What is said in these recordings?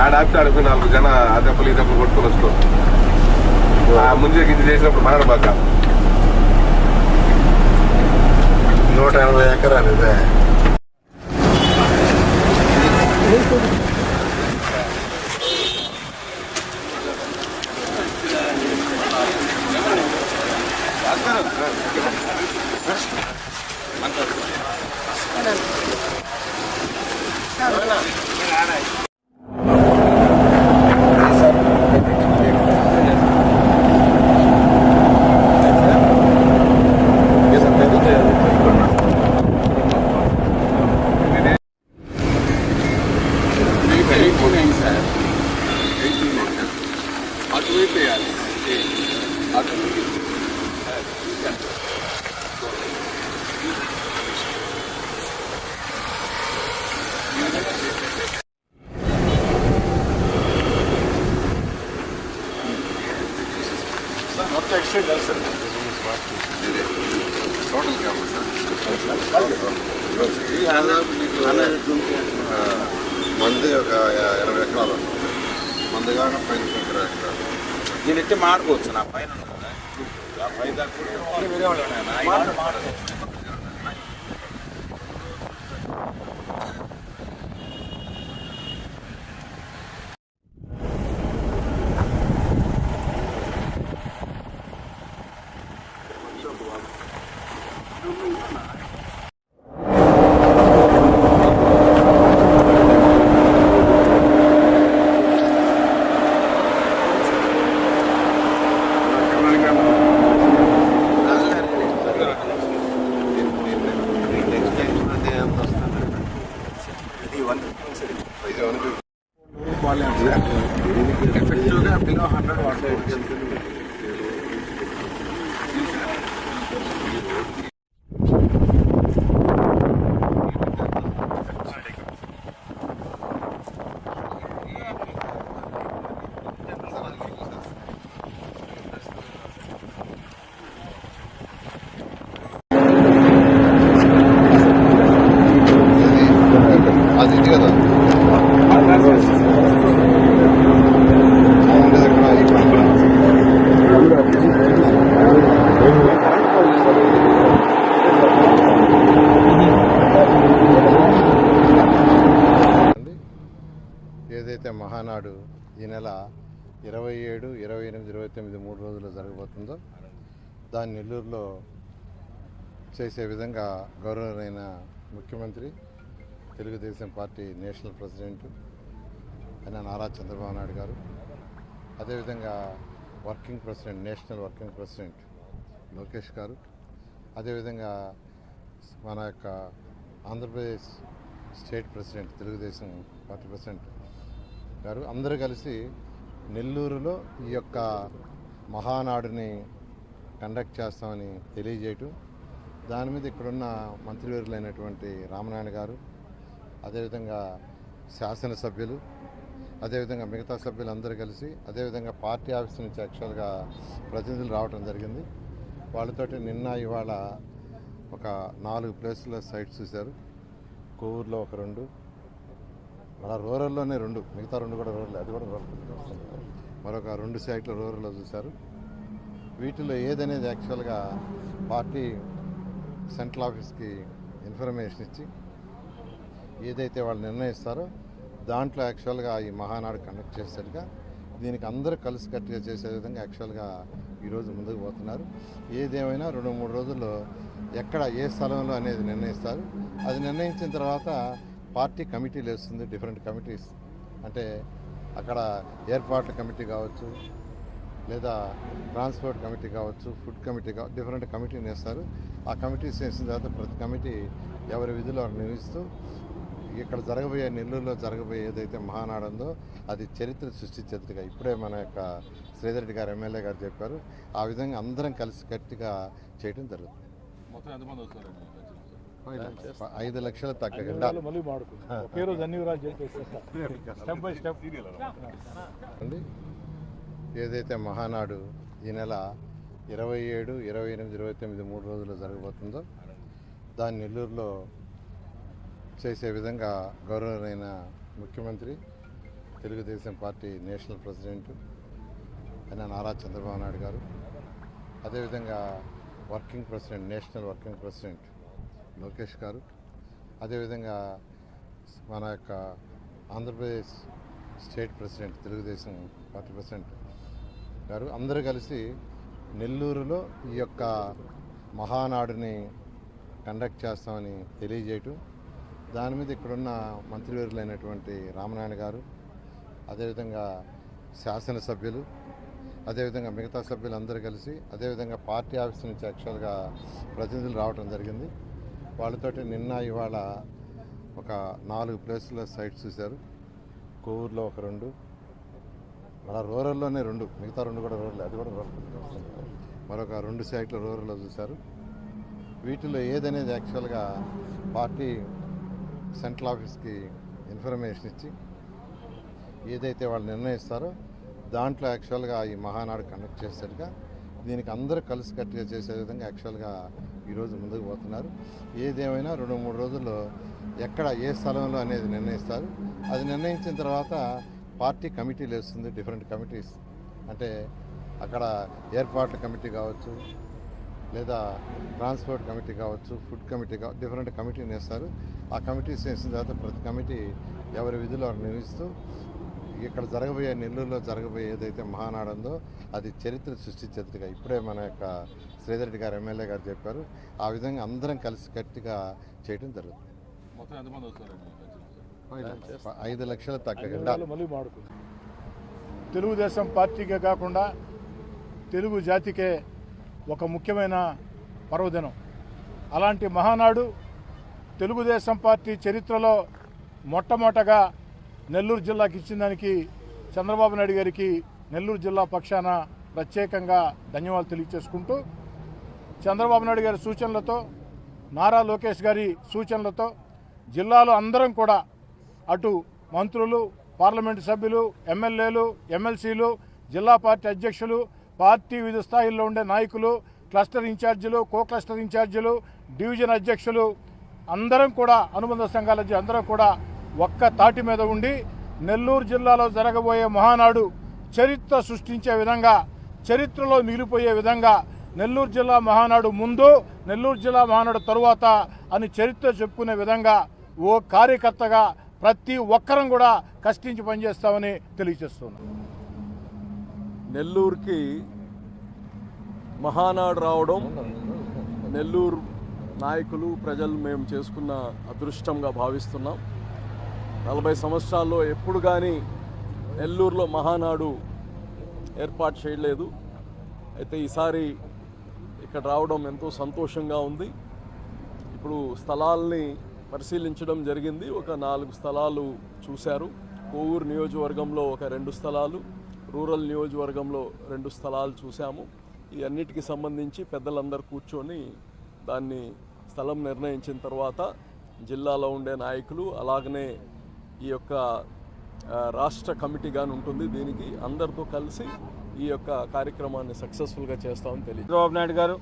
ఆడాపితే ఆడిపోయి 4 జన ఆ దెబ్బలు ఈ దెబ్బలు కొట్టుకొని వస్తాం. ముంజే గింజ చేసినప్పుడు మనడ బాక 180 ఎకరాలు ఇదే. మొత్తం ఎక్స్టెండ్ చేస్తారు మంది ఒక 20 ఎకరాలు మంది కాక 15 ఎకరాలు. నేను ఇట్టే మాడుకోవచ్చు. నా పైన ఆ పైన దాకా వేరే వాళ్ళు ఎఫెక్టివ్గా బిలో 100 వాటర్. అది ఇది కదా ఏదైతే మహానాడు ఈ నెల 27, 28, 29 3 రోజుల్లో జరగబోతుందో దాన్ని నెల్లూరులో చేసే విధంగా గౌరవనీయ ముఖ్యమంత్రి, తెలుగుదేశం పార్టీ నేషనల్ ప్రెసిడెంట్ అయిన నారా చంద్రబాబు నాయుడు గారు, అదేవిధంగా working president, national working president Lokesh గారు, అదేవిధంగా మన యొక్క Andhra Pradesh state president, Telugu Desam party president గారు అందరూ కలిసి నెల్లూరులో ఈ యొక్క మహానాడుని కండక్ట్ చేస్తామని తెలియజేయటం, దాని మీద ఇక్కడున్న మంత్రివర్యులైనటువంటి రామనారాయణ గారు, అదేవిధంగా శాసనసభ్యులు, అదేవిధంగా మిగతా సభ్యులందరూ కలిసి, అదేవిధంగా పార్టీ ఆఫీస్ నుంచి యాక్చువల్గా ప్రతినిధులు రావడం జరిగింది. వాళ్ళతోటి నిన్న ఇవాళ ఒక 4 ప్లేసుల్లో సైట్స్ చూశారు. కోవూరులో ఒక 2, అలా రూరల్లోనే 2, మిగతా 2 కూడా రూరల్, అది కూడా రూరల్. మరొక 2 సైట్లు రూరల్లో చూశారు. వీటిలో ఏదనేది యాక్చువల్గా పార్టీ సెంట్రల్ ఆఫీస్కి ఇన్ఫర్మేషన్ ఇచ్చి ఏదైతే వాళ్ళు నిర్ణయిస్తారో దాంట్లో యాక్చువల్గా ఈ మహానాడు కండక్ట్ చేసేట్టుగా, దీనికి అందరూ కలిసికట్టుగా చేసే విధంగా యాక్చువల్గా ఈరోజు ముందుకు పోతున్నారు. ఏదేమైనా 2-3 రోజుల్లో ఎక్కడ ఏ స్థలంలో అనేది నిర్ణయిస్తారు. అది నిర్ణయించిన తర్వాత పార్టీ కమిటీలు వేస్తుంది, డిఫరెంట్ కమిటీస్. అంటే అక్కడ ఏర్పాట్ల కమిటీ కావచ్చు, లేదా ట్రాన్స్పోర్ట్ కమిటీ కావచ్చు, ఫుడ్ కమిటీ కావచ్చు, డిఫరెంట్ కమిటీని వేస్తారు. ఆ కమిటీస్ వేసిన తర్వాత ప్రతి కమిటీ ఎవరి విధులు వారు నిర్వహిస్తూ ఇక్కడ జరగబోయే, నెల్లూరులో జరగబోయే ఏదైతే మహానాడు ఉందో అది చరిత్ర సృష్టించేట్టుగా ఇప్పుడే మన యొక్క శ్రీధర్ రెడ్డి గారు ఎమ్మెల్యే గారు చెప్పారు. ఆ విధంగా అందరం కలిసి గట్టిగా చేయడం జరుగుతుంది. 5 లక్షలు తగ్గకుండా ఏదైతే మహానాడు ఈ నెల 27, 28, 29 3 రోజుల్లో జరగబోతుందో దాన్ని నెల్లూరులో చేసే విధంగా గౌరవనీయ ముఖ్యమంత్రి, తెలుగుదేశం పార్టీ నేషనల్ ప్రెసిడెంట్ అయిన నారా చంద్రబాబు నాయుడు గారు, అదేవిధంగా working president, national working president Lokesh గారు, అదేవిధంగా మన యొక్క Andhra Pradesh state president, Telugu Desam party president గారు అందరూ కలిసి నెల్లూరులో ఈ యొక్క మహానాడుని కండక్ట్ చేస్తామని తెలియజేయటం, దాని మీద ఇక్కడున్న మంత్రివర్యులైనటువంటి రామనారాయణ గారు, అదేవిధంగా శాసనసభ్యులు, అదేవిధంగా మిగతా సభ్యులు అందరూ కలిసి, అదేవిధంగా పార్టీ ఆఫీస్ నుంచి యాక్చువల్గా ప్రతినిధులు రావడం జరిగింది. వాళ్ళతోటి నిన్న ఇవాళ ఒక 4 ప్లేసుల్లో సైట్స్ చూశారు. కోవూరులో ఒక 2, అలా రూరల్లోనే 2, మిగతా 2 కూడా రూరల్, అది కూడా రూరల్. మరొక 2 సైట్లు రూరల్లో చూశారు. వీటిలో ఏదనేది యాక్చువల్గా పార్టీ సెంట్రల్ ఆఫీస్కి ఇన్ఫర్మేషన్ ఇచ్చి ఏదైతే వాళ్ళు నిర్ణయిస్తారో దాంట్లో యాక్చువల్గా ఈ మహానాడు కండక్ట్ చేసేట్టుగా దీనికి అందరూ కలిసికట్టుగా చేసే విధంగా యాక్చువల్గా ఈరోజు ముందుకు పోతున్నారు. ఏదేమైనా 2-3 రోజుల్లో ఎక్కడ ఏ స్థలంలో అనేది నిర్ణయిస్తారు. అది నిర్ణయించిన తర్వాత పార్టీ కమిటీలు వేస్తుంది, డిఫరెంట్ కమిటీస్. అంటే అక్కడ ఏర్పాట్ల కమిటీ కావచ్చు, లేదా ట్రాన్స్పోర్ట్ కమిటీ కావచ్చు, ఫుడ్ కమిటీ కావచ్చు, డిఫరెంట్ కమిటీని వేస్తారు. ఆ కమిటీస్ వేసిన తర్వాత ప్రతి కమిటీ ఎవరి విధులు వారు నిర్వహిస్తూ ఇక్కడ జరగబోయే, నెల్లూరులో జరగబోయే ఏదైతే మహానాడు ఉందో అది చరిత్ర సృష్టించేట్టుగా ఇప్పుడే మన యొక్క శ్రీధర్ రెడ్డి గారు ఎమ్మెల్యే గారు చెప్పారు. ఆ విధంగా అందరం కలిసి గట్టిగా చేయడం జరుగుతుంది. 5 లక్షలు తగ్గకుండా తెలుగుదేశం పార్టీకే కాకుండా తెలుగు జాతికే ఒక ముఖ్యమైన పర్వదినం. అలాంటి మహానాడు తెలుగుదేశం పార్టీ చరిత్రలో మొట్టమొదటగా నెల్లూరు జిల్లాకి ఇచ్చిన దానికి చంద్రబాబు నాయుడు గారికి నెల్లూరు జిల్లా పక్షాన ప్రత్యేకంగా ధన్యవాదాలు తెలియజేసుకుంటూ, చంద్రబాబు నాయుడు గారి సూచనలతో, నారా లోకేష్ గారి సూచనలతో జిల్లాలో అందరం కూడా అటు మంత్రులు, పార్లమెంటు సభ్యులు, ఎమ్మెల్యేలు, ఎమ్మెల్సీలు, జిల్లా పార్టీ అధ్యక్షులు, పార్టీ వివిధ స్థాయిల్లో ఉండే నాయకులు, క్లస్టర్ ఇన్ఛార్జీలు, కో క్లస్టర్ ఇన్ఛార్జీలు, డివిజన్ అధ్యక్షులు అందరం కూడా, అనుబంధ సంఘాల అందరం కూడా ఒక్క తాటి మీద ఉండి నెల్లూరు జిల్లాలో జరగబోయే మహానాడు చరిత్ర సృష్టించే విధంగా, చరిత్రలో మిగిలిపోయే విధంగా, నెల్లూరు జిల్లా మహానాడు ముందు, నెల్లూరు జిల్లా మహానాడు తరువాత అని చరిత్ర చెప్పుకునే విధంగా ఓ కార్యకర్తగా ప్రతి ఒక్కరం కూడా కష్టించి పనిచేస్తామని తెలియజేస్తున్నాం. నెల్లూరుకి మహానాడు రావడం నెల్లూరు నాయకులు, ప్రజలు మేము చేసుకున్న అదృష్టంగా భావిస్తున్నాం. 40 సంవత్సరాల్లో ఎప్పుడు కానీ నెల్లూరులో మహానాడు ఏర్పాటు చేయలేదు. అయితే ఈసారి ఇక్కడ రావడం ఎంతో సంతోషంగా ఉంది. ఇప్పుడు స్థలాల్ని పరిశీలించడం జరిగింది. ఒక 4 స్థలాలు చూశారు. కోవూరు నియోజకవర్గంలో ఒక 2 స్థలాలు, రూరల్ నియోజకవర్గంలో 2 స్థలాలు చూసాము. ఈ అన్నిటికీ సంబంధించి పెద్దలందరూ కూర్చొని దాన్ని స్థలం నిర్ణయించిన తర్వాత జిల్లాలో ఉండే నాయకులు, అలాగనే ఈ యొక్క రాష్ట్ర కమిటీగాని ఉంటుంది, దీనికి అందరితో కలిసి ఈ యొక్క కార్యక్రమాన్ని సక్సెస్ఫుల్గా చేస్తామని తెలియదు. చంద్రబాబు నాయుడు గారు,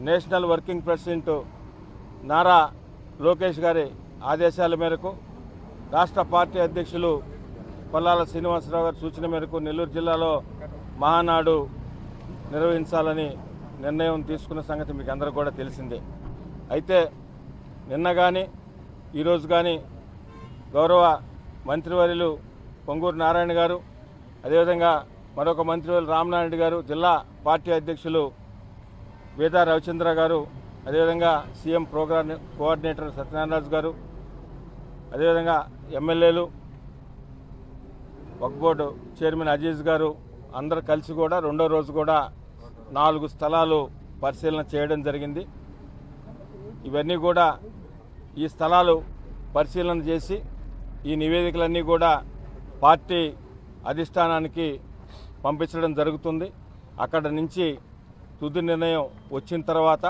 national working president Nara Lokesh గారి ఆదేశాల మేరకు, రాష్ట్ర పార్టీ అధ్యక్షులు కొల్లాల శ్రీనివాసరావు గారి సూచన మేరకు నెల్లూరు జిల్లాలో మహానాడు నిర్వహించాలని నిర్ణయం తీసుకున్న సంగతి మీకు అందరూ కూడా తెలిసిందే. అయితే నిన్న కానీ ఈరోజు కానీ గౌరవ మంత్రివర్యులు పొంగూరు నారాయణ గారు, అదేవిధంగా మరొక మంత్రివర్యులు రామనారాయణ గారు, జిల్లా పార్టీ అధ్యక్షులు వేదా రవిచంద్ర గారు, అదేవిధంగా సీఎం ప్రోగ్రామ్ కోఆర్డినేటర్ సత్యనారాయణ గారు, అదేవిధంగా ఎమ్మెల్యేలు, వక్ఫ్ బోర్డు చైర్మన్ అజీజ్ గారు అందరూ కలిసి కూడా 2వ రోజు కూడా 4 స్థలాలు పరిశీలన చేయడం జరిగింది. ఇవన్నీ కూడా ఈ స్థలాలు పరిశీలన చేసి ఈ నివేదికలన్నీ కూడా పార్టీ అధిష్టానానికి పంపించడం జరుగుతుంది. అక్కడ నుంచి తుది నిర్ణయం వచ్చిన తర్వాత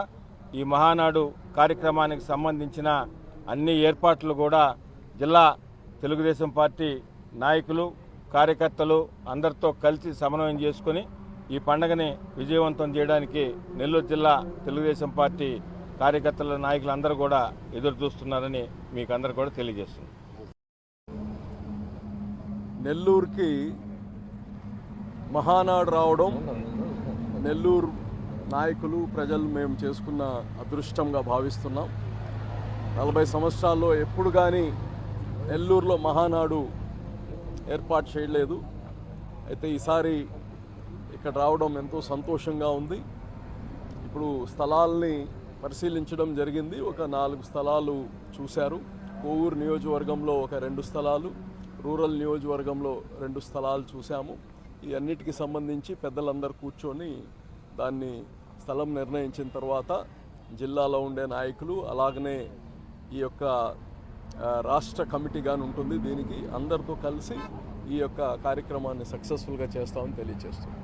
ఈ మహానాడు కార్యక్రమానికి సంబంధించిన అన్ని ఏర్పాట్లు కూడా జిల్లా తెలుగుదేశం పార్టీ నాయకులు, కార్యకర్తలు అందరితో కలిసి సమన్వయం చేసుకొని ఈ పండుగని విజయవంతం చేయడానికి నెల్లూరు జిల్లా తెలుగుదేశం పార్టీ కార్యకర్తల నాయకులందరూ కూడా ఎదురు చూస్తున్నారని మీకు అందరూ కూడా తెలియజేస్తుంది. నెల్లూరుకి మహానాడు రావడం నెల్లూరు నాయకులు ప్రజలు మేము చేసుకున్న అదృష్టంగా భావిస్తున్నాం. 40 సంవత్సరాల్లో ఎప్పుడు కానీ నెల్లూరులో మహానాడు ఏర్పాటు చేయలేదు. అయితే ఈసారి ఇక్కడ రావడం ఎంతో సంతోషంగా ఉంది. ఇప్పుడు స్థలాల్ని పరిశీలించడం జరిగింది. ఒక 4 స్థలాలు చూశారు. కోవూరు నియోజకవర్గంలో ఒక 2 స్థలాలు, రూరల్ నియోజకవర్గంలో 2 స్థలాలు చూసాము. ఈ అన్నిటికీ సంబంధించి పెద్దలందరూ కూర్చొని దాన్ని స్థలం నిర్ణయించిన తర్వాత జిల్లాలో ఉండే నాయకులు అలాగనే ఈ యొక్క రాష్ట్ర కమిటీగాని ఉంటుంది. దీనికి అందరితో కలిసి ఈ యొక్క కార్యక్రమాన్ని సక్సెస్ఫుల్గా చేస్తామని తెలియజేస్తున్నాం.